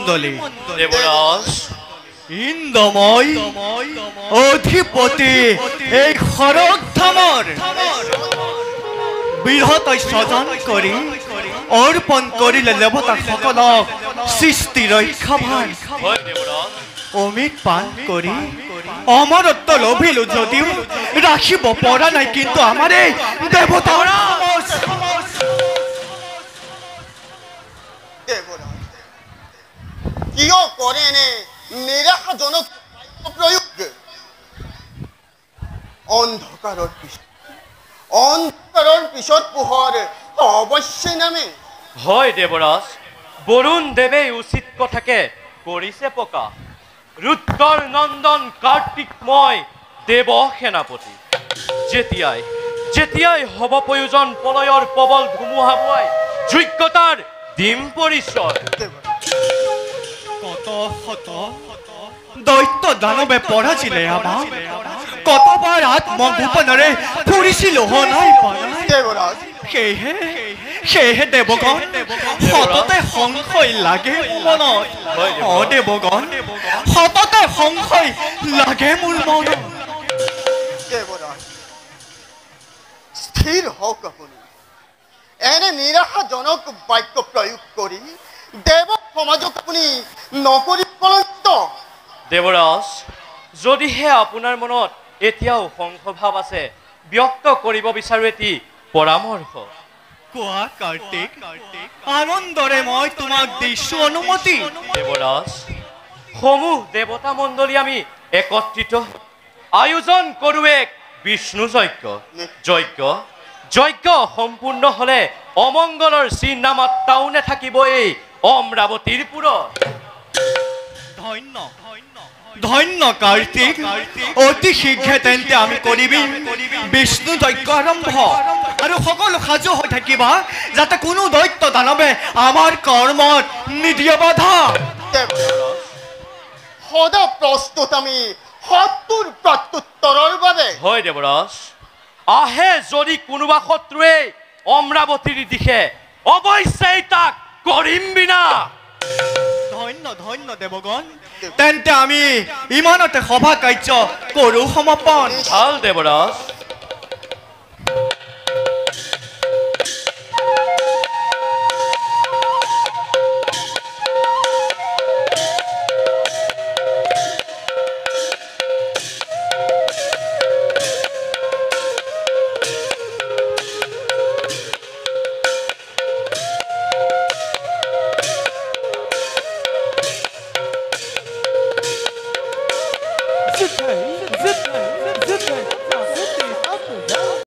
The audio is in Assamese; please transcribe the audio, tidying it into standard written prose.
মণ্ডলী দেবৰাজ ইন্দ্ৰময় অধিপতি এই খৰগধামৰ বৃহৎ স্বজন কৰি অৰ্পণ কৰিলে দেৱতাসকলক সৃষ্টি ৰক্ষাভাৰ হয় দেবৰাজ অমিত পান কৰি অমৰত্ব লভিলো যদিও ৰাখিব পৰা নাই কিন্তু আমাৰ এই দেৱতাৰ কিয় কৰে এনে নিৰাশাজনক প্ৰয়োগ অন্ধকাৰৰ পিছত পোহৰ অৱশ্যই নামে হয় দেবৰাজ বৰুণ দেৱে উচিত কথাকে কৰিছে পকা ৰুদ্ৰৰ নন্দন কাৰ্তিকময় দেৱ সেনাপতি যেতিয়াই হ'ব প্ৰয়োজন প্ৰলয়ৰ প্ৰবল ধুমুহা বোৱাই যোগ্যতাৰ দিম পৰিচয় কত শত দৈত্য দানৱে পৰাজিলে আমাক কতবাৰ আত্মগোপনেৰে ফুৰিছিলো হনাই দেৱৰাজ সেয়েহে দেৱগণ সততে সংশয় লাগে মনত দেৱগণ সততে সংশয় লাগে মোৰ মনত দেৱৰাজ স্থিৰ হওক আপুনি এনে নিৰাশাজনক বাক্য প্ৰয়োগ কৰি দেৱ সমাজক আপুনি নকৰিব কলঙ্কিত দেবৰাজ যদিহে আপোনাৰ মনত এতিয়াও সংশয়ভাৱ আছে ব্যক্ত কৰিব বিচাৰো এটি পৰামৰ্শ কোৱা কাৰ্তিক আনন্দৰে মই তোমাক দিছো অনুমতি দেবৰাজ সমূহ দেৱতা মণ্ডলী আমি একত্ৰিত আয়োজন কৰো এক বিষ্ণু যজ্ঞ সম্পূৰ্ণ হলে অমংগলৰ চিহ্নমাত্ৰাও নাথাকিব এই অমৰাৱতীৰ পুৰত ধন্য কাৰ্তিক অতি শীঘ্ৰে তেন্তে আমি কৰিবি বিষ্ণু যজ্ঞ আৰম্ভ আৰু সকলো সাজু হৈ থাকিবা যাতে কোনো দৈত্য দানৱে আমাৰ কৰ্মত নিদিয়ে বাধা সদা প্ৰস্তুত আমি শত্ৰুৰ প্ৰত্যুত্তৰৰ বাবে হয় দেবৰাজ আহে যদি কোনোবা শত্ৰুৱে অমৰাৱতীৰ দিশে অৱশ্যেই তাক কৰিম বিনা ধন্য দেৱগণ তেন্তে আমি ইমানতে সভা কাৰ্য কৰো সমাপন ভাল দেবৰাজ